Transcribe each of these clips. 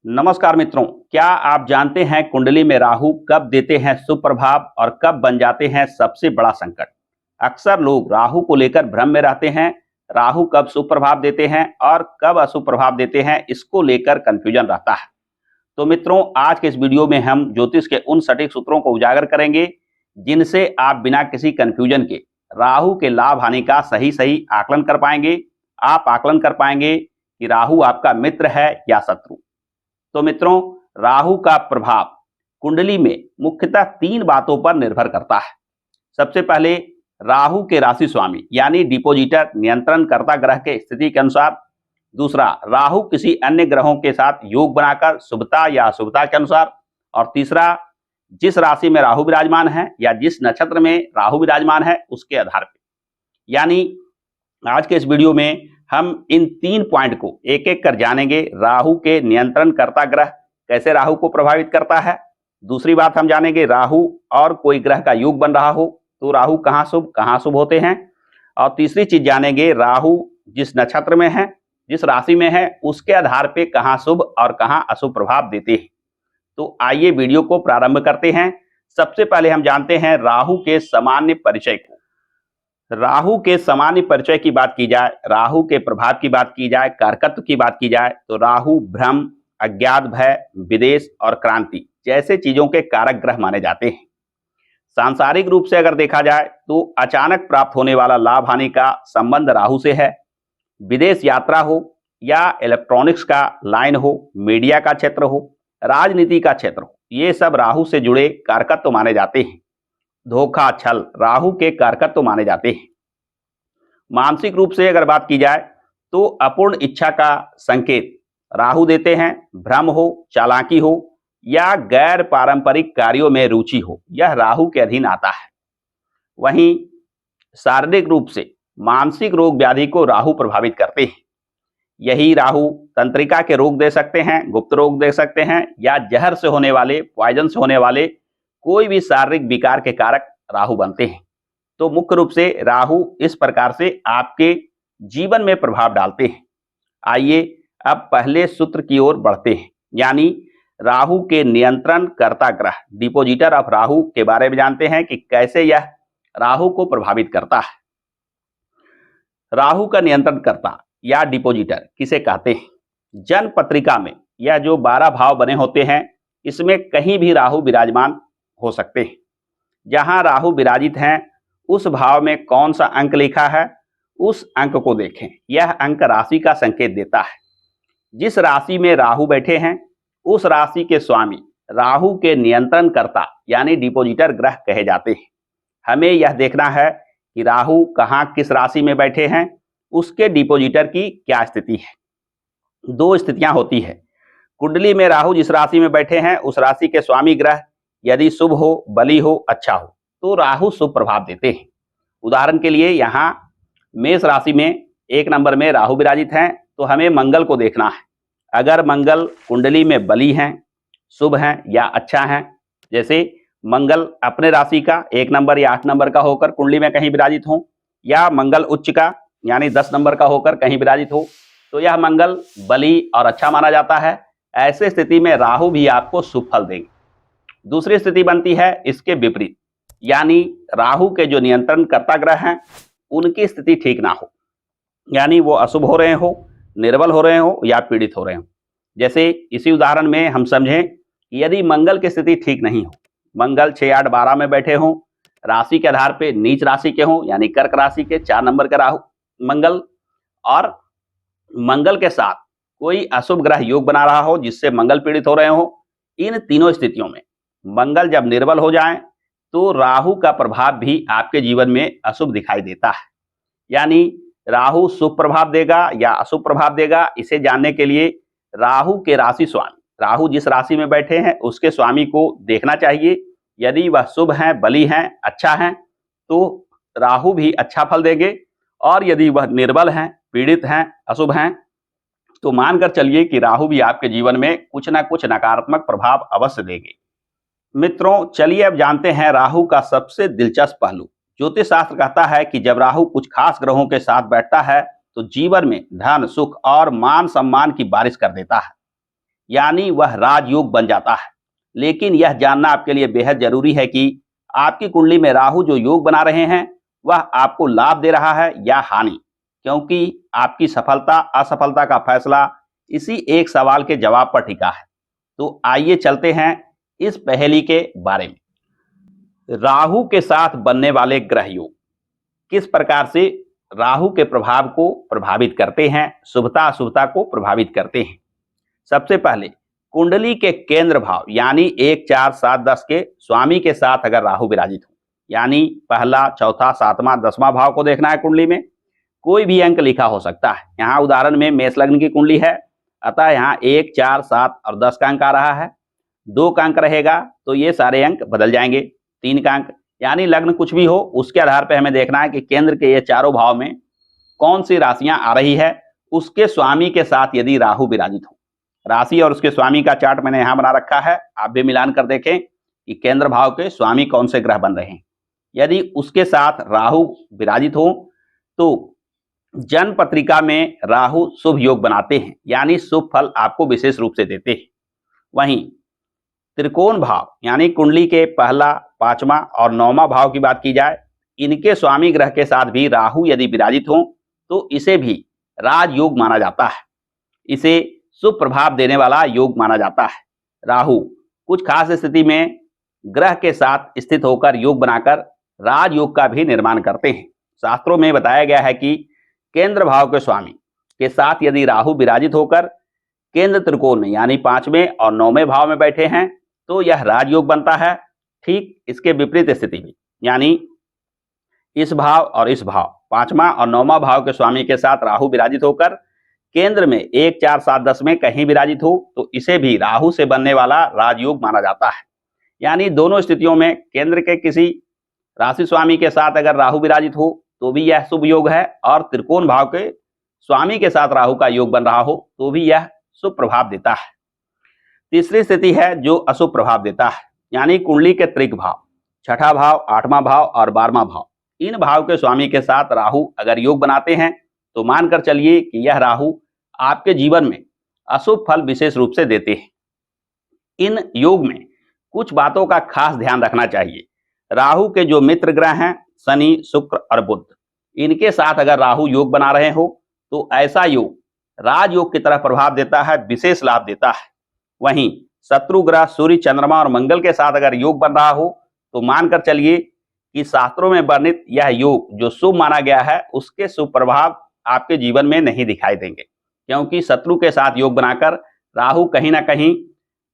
नमस्कार मित्रों, क्या आप जानते हैं कुंडली में राहु कब देते हैं शुभ प्रभाव और कब बन जाते हैं सबसे बड़ा संकट। अक्सर लोग राहु को लेकर भ्रम में रहते हैं। राहु कब शुभ प्रभाव देते हैं और कब अशुभ प्रभाव देते हैं, इसको लेकर कंफ्यूजन रहता है। तो मित्रों, आज के इस वीडियो में हम ज्योतिष के उन सटीक सूत्रों को उजागर करेंगे जिनसे आप बिना किसी कंफ्यूजन के राहु के लाभ हानि का सही सही आकलन कर पाएंगे। आप आकलन कर पाएंगे कि राहु आपका मित्र है या शत्रु। तो मित्रों, राहु का प्रभाव कुंडली में मुख्यतः 3 बातों पर निर्भर करता है। सबसे पहले राहु के राशि स्वामी यानी डिपोजिटर नियंत्रणकर्ता ग्रह के स्थिति के अनुसार। दूसरा, राहु किसी अन्य ग्रहों के साथ योग बनाकर शुभता या अशुभता के अनुसार। और तीसरा, जिस राशि में राहु विराजमान है या जिस नक्षत्र में राहु विराजमान है उसके आधार पर। यानी आज के इस वीडियो में हम इन 3 पॉइंट को एक एक कर जानेंगे। राहु के नियंत्रणकर्ता ग्रह कैसे राहु को प्रभावित करता है। दूसरी बात हम जानेंगे, राहु और कोई ग्रह का योग बन रहा हो तो राहु कहाँ शुभ होते हैं। और तीसरी चीज जानेंगे, राहु जिस नक्षत्र में है, जिस राशि में है, उसके आधार पे कहाँ शुभ और कहाँ अशुभ प्रभाव देते हैं। तो आइए वीडियो को प्रारंभ करते हैं। सबसे पहले हम जानते हैं राहु के सामान्य परिचय को। राहु के सामान्य परिचय की बात की जाए, राहु के प्रभाव की बात की जाए, कारकत्व की बात की जाए तो राहु भ्रम, अज्ञात भय, विदेश और क्रांति जैसे चीजों के कारक ग्रह माने जाते हैं। सांसारिक रूप से अगर देखा जाए तो अचानक प्राप्त होने वाला लाभ हानि का संबंध राहु से है। विदेश यात्रा हो या इलेक्ट्रॉनिक्स का लाइन हो, मीडिया का क्षेत्र हो, राजनीति का क्षेत्र हो, ये सब राहु से जुड़े कारकत्व माने जाते हैं। धोखा, छल राहु के कारकत्व माने जाते हैं। मानसिक रूप से अगर बात की जाए तो अपूर्ण इच्छा का संकेत राहु देते हैं। भ्रम हो, चालाकी हो या गैर पारंपरिक कार्यों में रुचि हो, यह राहु के अधीन आता है। वहीं शारीरिक रूप से मानसिक रोग व्याधि को राहु प्रभावित करते हैं। यही राहु तंत्रिका के रोग दे सकते हैं, गुप्त रोग दे सकते हैं या जहर से होने वाले, पॉइजन से होने वाले कोई भी शारीरिक विकार के कारक राहु बनते हैं। तो मुख्य रूप से राहु इस प्रकार से आपके जीवन में प्रभाव डालते हैं। आइए अब पहले सूत्र की ओर बढ़ते हैं, यानी राहु के नियंत्रण करता ग्रह डिपोजिटर ऑफ राहु के बारे में जानते हैं कि कैसे यह राहु को प्रभावित करता है। राहु का नियंत्रण करता या डिपोजिटर किसे कहते हैं? जन्म पत्रिका में यह जो 12 भाव बने होते हैं, इसमें कहीं भी राहु विराजमान हो सकते हैं। जहां राहु विराजित हैं उस भाव में कौन सा अंक लिखा है, उस अंक को देखें। यह अंक राशि का संकेत देता है। जिस राशि में राहु बैठे हैं उस राशि के स्वामी राहु के नियंत्रणकर्ता यानी डिपोजिटर ग्रह कहे जाते हैं। हमें यह देखना है कि राहु कहां किस राशि में बैठे हैं, उसके डिपोजिटर की क्या स्थिति है। 2 स्थितियां होती है। कुंडली में राहु जिस राशि में बैठे हैं उस राशि के स्वामी ग्रह यदि शुभ हो, बली हो, अच्छा हो तो राहु शुभ प्रभाव देते हैं। उदाहरण के लिए यहाँ मेष राशि में 1 नंबर में राहु विराजित हैं तो हमें मंगल को देखना है। अगर मंगल कुंडली में बली हैं, शुभ हैं या अच्छा हैं, जैसे मंगल अपने राशि का 1 नंबर या 8 नंबर का होकर कुंडली में कहीं विराजित हो या मंगल उच्च का यानी 10 नंबर का होकर कहीं विराजित हो, तो यह मंगल बली और अच्छा माना जाता है। ऐसे स्थिति में राहु भी आपको शुभ फल देंगे। दूसरी स्थिति बनती है इसके विपरीत, यानी राहु के जो नियंत्रण करता ग्रह हैं उनकी स्थिति ठीक ना हो, यानी वो अशुभ हो रहे हो, निर्बल हो रहे हो या पीड़ित हो रहे हो। जैसे इसी उदाहरण में हम समझें कि यदि मंगल की स्थिति ठीक नहीं हो, मंगल 6, 8, 12 में बैठे हों, राशि के आधार पे नीच राशि के हों यानी कर्क राशि के 4 नंबर के राहु मंगल, और मंगल के साथ कोई अशुभ ग्रह योग बना रहा हो जिससे मंगल पीड़ित हो रहे हो, इन तीनों स्थितियों में मंगल जब निर्बल हो जाए तो राहु का प्रभाव भी आपके जीवन में अशुभ दिखाई देता है। यानी राहु शुभ प्रभाव देगा या अशुभ प्रभाव देगा, इसे जानने के लिए राहु के राशि स्वामी, राहु जिस राशि में बैठे हैं उसके स्वामी को देखना चाहिए। यदि वह शुभ हैं, बली हैं, अच्छा हैं तो राहु भी अच्छा फल देंगे, और यदि वह निर्बल हैं, पीड़ित हैं, अशुभ हैं तो मानकर चलिए कि राहु भी आपके जीवन में कुछ ना कुछ नकारात्मक प्रभाव अवश्य देंगे। मित्रों, चलिए अब जानते हैं राहु का सबसे दिलचस्प पहलू। ज्योतिष शास्त्र कहता है कि जब राहु कुछ खास ग्रहों के साथ बैठता है तो जीवन में धन, सुख और मान सम्मान की बारिश कर देता है। यानी वह राजयोग बन जाता है। लेकिन यह जानना आपके लिए बेहद जरूरी है कि आपकी कुंडली में राहु जो योग बना रहे हैं वह आपको लाभ दे रहा है या हानि, क्योंकि आपकी सफलता असफलता का फैसला इसी एक सवाल के जवाब पर टिका है। तो आइए चलते हैं इस पहेली के बारे में। राहु के साथ बनने वाले ग्रह योग किस प्रकार से राहु के प्रभाव को प्रभावित करते हैं, शुभता अशुभता को प्रभावित करते हैं। सबसे पहले कुंडली के केंद्र भाव यानी 1, 4, 7, 10 के स्वामी के साथ अगर राहु विराजित हो, यानी पहला, चौथा, 7वां, 10वां भाव को देखना है। कुंडली में कोई भी अंक लिखा हो सकता है। यहाँ उदाहरण में मेष लग्न की कुंडली है, अतः यहाँ 1, 4, 7 और 10 का अंक आ रहा है। 2 का अंक रहेगा तो ये सारे अंक बदल जाएंगे। 3 का अंक, यानी लग्न कुछ भी हो उसके आधार पर हमें देखना है कि केंद्र के ये चारों भाव में कौन सी राशियां आ रही है। उसके स्वामी के साथ यदि राहु विराजित हो, राशि और उसके स्वामी का चार्ट मैंने यहां बना रखा है, आप भी मिलान कर देखें कि केंद्र भाव के स्वामी कौन से ग्रह बन रहे हैं। यदि उसके साथ राहु विराजित हो तो जन्म पत्रिका में राहु शुभ योग बनाते हैं, यानी शुभ फल आपको विशेष रूप से देते हैं। वहीं त्रिकोण भाव यानी कुंडली के पहला, 5वां और 9वां भाव की बात की जाए, इनके स्वामी ग्रह के साथ भी राहु यदि विराजित हो तो इसे भी राजयोग माना जाता है। इसे शुभ प्रभाव देने वाला योग माना जाता है। राहु कुछ खास स्थिति में ग्रह के साथ स्थित होकर योग बनाकर राजयोग का भी निर्माण करते हैं। शास्त्रों में बताया गया है कि केंद्र भाव के स्वामी के साथ यदि राहु विराजित होकर केंद्र त्रिकोण में यानी 5वें और 9वें भाव में बैठे हैं तो यह राजयोग बनता है। ठीक इसके विपरीत स्थिति में, यानी इस भाव और इस भाव 5वां और 9वां भाव के स्वामी के साथ राहु विराजित होकर केंद्र में 1, 4, 7, 10 में कहीं विराजित हो तो इसे भी राहु से बनने वाला राजयोग माना जाता है। यानी दोनों स्थितियों में केंद्र के किसी राशि स्वामी के साथ अगर राहु विराजित हो तो भी यह शुभ योग है, और त्रिकोण भाव के स्वामी के साथ राहु का योग बन रहा हो तो भी यह शुभ प्रभाव देता है। तीसरी स्थिति है जो अशुभ प्रभाव देता है, यानी कुंडली के त्रिक भाव, 6ठा भाव, 8वां भाव और 12वां भाव, इन भाव के स्वामी के साथ राहु अगर योग बनाते हैं तो मानकर चलिए कि यह राहु आपके जीवन में अशुभ फल विशेष रूप से देते हैं। इन योग में कुछ बातों का खास ध्यान रखना चाहिए। राहु के जो मित्र ग्रह हैं शनि, शुक्र और बुध, इनके साथ अगर राहु योग बना रहे हो तो ऐसा योग राजयोग की तरह प्रभाव देता है, विशेष लाभ देता है। वहीं शत्रु ग्रह सूर्य, चंद्रमा और मंगल के साथ अगर योग बन रहा हो तो मानकर चलिए कि शास्त्रों में वर्णित यह योग जो शुभ माना गया है उसके शुभ प्रभाव आपके जीवन में नहीं दिखाई देंगे, क्योंकि शत्रु के साथ योग बनाकर राहु कहीं ना कहीं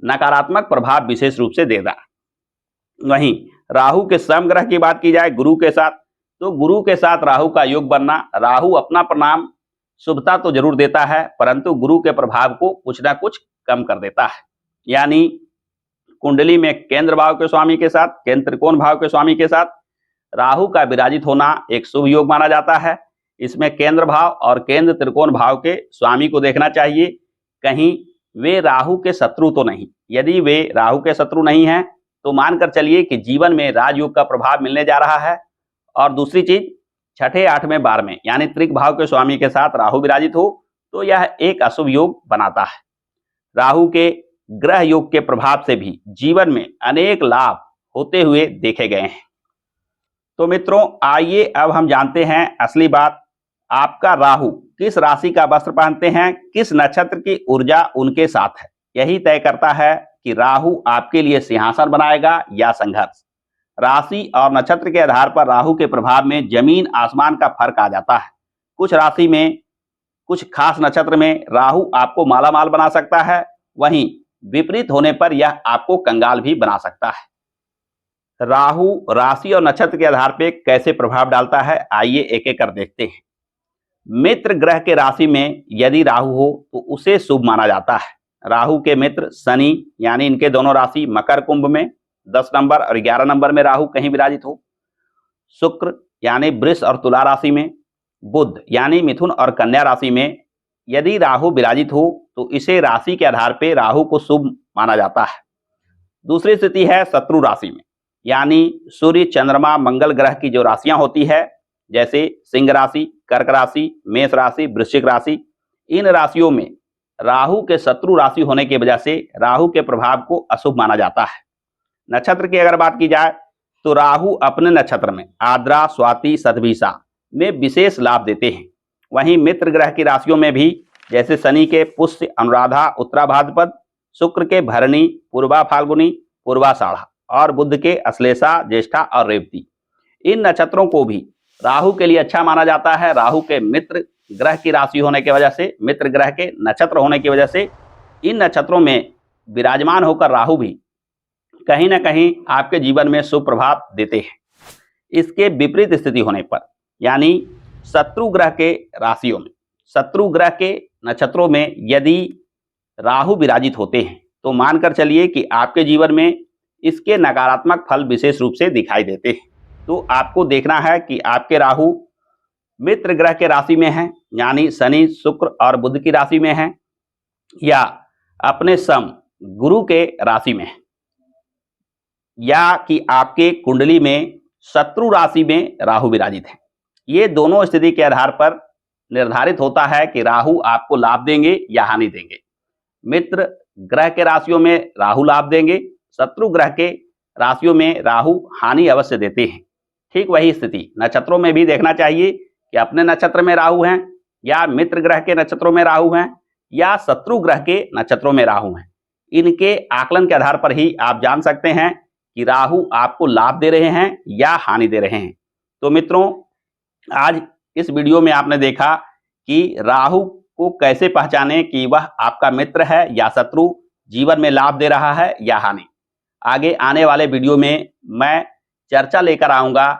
नकारात्मक प्रभाव विशेष रूप से देगा। वहीं राहु के समग्रह की बात की जाए गुरु के साथ, तो गुरु के साथ राहु का योग बनना, राहु अपना परिणाम शुभता तो जरूर देता है परंतु गुरु के प्रभाव को कुछ ना कुछ कम कर देता है। यानी कुंडली में केंद्र भाव के स्वामी के साथ, केंद्र त्रिकोण भाव के स्वामी के साथ राहु का विराजित होना एक शुभ योग माना जाता है। इसमें केंद्र भाव और केंद्र त्रिकोण भाव के स्वामी को देखना चाहिए, कहीं वे राहु के शत्रु तो नहीं। यदि वे राहु के शत्रु नहीं हैं तो मानकर चलिए कि जीवन में राजयोग का प्रभाव मिलने जा रहा है। और दूसरी चीज, 6ठे, 8वें, 12वें यानी त्रिक भाव के स्वामी के साथ राहु विराजित हो तो यह एक अशुभ योग बनाता है। राहु के ग्रह योग के प्रभाव से भी जीवन में अनेक लाभ होते हुए देखे गए हैं। तो मित्रों, आइए अब हम जानते हैं असली बात, आपका राहु किस राशि का वस्त्र पहनते हैं, किस नक्षत्र की ऊर्जा उनके साथ है, यही तय करता है कि राहु आपके लिए सिंहासन बनाएगा या संघर्ष। राशि और नक्षत्र के आधार पर राहु के प्रभाव में जमीन आसमान का फर्क आ जाता है। कुछ राशि में, कुछ खास नक्षत्र में राहु आपको मालामाल बना सकता है, वहीं विपरीत होने पर यह आपको कंगाल भी बना सकता है। राहु राशि और नक्षत्र के आधार पर कैसे प्रभाव डालता है, आइए एक एक कर देखते हैं। मित्र ग्रह के राशि में यदि राहु हो तो उसे शुभ माना जाता है। राहु के मित्र शनि यानी इनके दोनों राशि मकर, कुंभ में 10 नंबर और 11 नंबर में राहु कहीं विराजित हो। शुक्र यानी वृष और तुला राशि में, बुध यानी मिथुन और कन्या राशि में यदि राहु विराजित हो तो इसे राशि के आधार पर राहु को शुभ माना जाता है। दूसरी स्थिति है शत्रु राशि में, यानी सूर्य, चंद्रमा, मंगल ग्रह की जो राशियां होती है जैसे सिंह राशि, कर्क राशि, मेष राशि, वृश्चिक राशि, इन राशियों में राहु के शत्रु राशि होने की वजह से राहु के प्रभाव को अशुभ माना जाता है। नक्षत्र की अगर बात की जाए तो राहु अपने नक्षत्र में आद्रा, स्वाति, शतभिषा में विशेष लाभ देते हैं। वहीं मित्र ग्रह की राशियों में भी, जैसे शनि के पुष्य, अनुराधा, उत्तरा भाद्रपद, शुक्र के भरणी, पूर्वा फाल्गुनी, पूर्वाषाढ़ा और बुध के अश्लेषा, ज्येष्ठा और रेवती, इन नक्षत्रों को भी राहु के लिए अच्छा माना जाता है। राहु के मित्र ग्रह की राशि होने की वजह से, मित्र ग्रह के नक्षत्र होने की वजह से इन नक्षत्रों में विराजमान होकर राहु भी कहीं ना कहीं आपके जीवन में शुभ प्रभाव देते हैं। इसके विपरीत स्थिति होने पर, यानी शत्रु ग्रह के राशियों में, शत्रु ग्रह के नक्षत्रों में यदि राहु विराजित होते हैं तो मानकर चलिए कि आपके जीवन में इसके नकारात्मक फल विशेष रूप से दिखाई देते हैं। तो आपको देखना है कि आपके राहु मित्र ग्रह के राशि में हैं, यानी शनि, शुक्र और बुध की राशि में हैं, या अपने सम गुरु के राशि में है, या कि आपके कुंडली में शत्रु राशि में राहु विराजित है। ये दोनों स्थिति के आधार पर निर्धारित होता है कि राहु आपको लाभ देंगे या हानि देंगे। मित्र ग्रह के राशियों में राहु लाभ देंगे, शत्रु ग्रह के राशियों में राहु हानि अवश्य देते हैं। ठीक वही स्थिति नक्षत्रों में भी देखना चाहिए कि अपने नक्षत्र में राहु हैं, या मित्र ग्रह के नक्षत्रों में राहु हैं, या शत्रु ग्रह के नक्षत्रों में राहु हैं। इनके आकलन के आधार पर ही आप जान सकते हैं कि राहु आपको लाभ दे रहे हैं या हानि दे रहे हैं। तो मित्रों, आज इस वीडियो में आपने देखा कि राहु को कैसे पहचाने कि वह आपका मित्र है या शत्रु, जीवन में लाभ दे रहा है या हानि। आगे आने वाले वीडियो में मैं चर्चा लेकर आऊंगा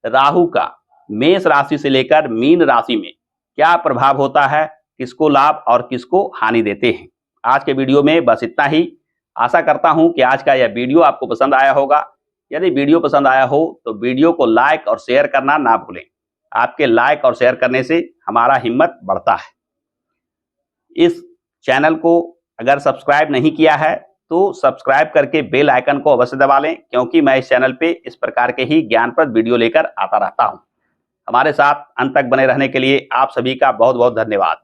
राहु का मेष राशि से लेकर मीन राशि में क्या प्रभाव होता है, किसको लाभ और किसको हानि देते हैं। आज के वीडियो में बस इतना ही। आशा करता हूं कि आज का यह वीडियो आपको पसंद आया होगा। यदि वीडियो पसंद आया हो तो वीडियो को लाइक और शेयर करना ना भूलें। आपके लाइक और शेयर करने से हमारा हिम्मत बढ़ता है। इस चैनल को अगर सब्सक्राइब नहीं किया है तो सब्सक्राइब करके बेल आइकन को अवश्य दबा लें, क्योंकि मैं इस चैनल पे इस प्रकार के ही ज्ञानप्रद वीडियो लेकर आता रहता हूं। हमारे साथ अंत तक बने रहने के लिए आप सभी का बहुत बहुत धन्यवाद।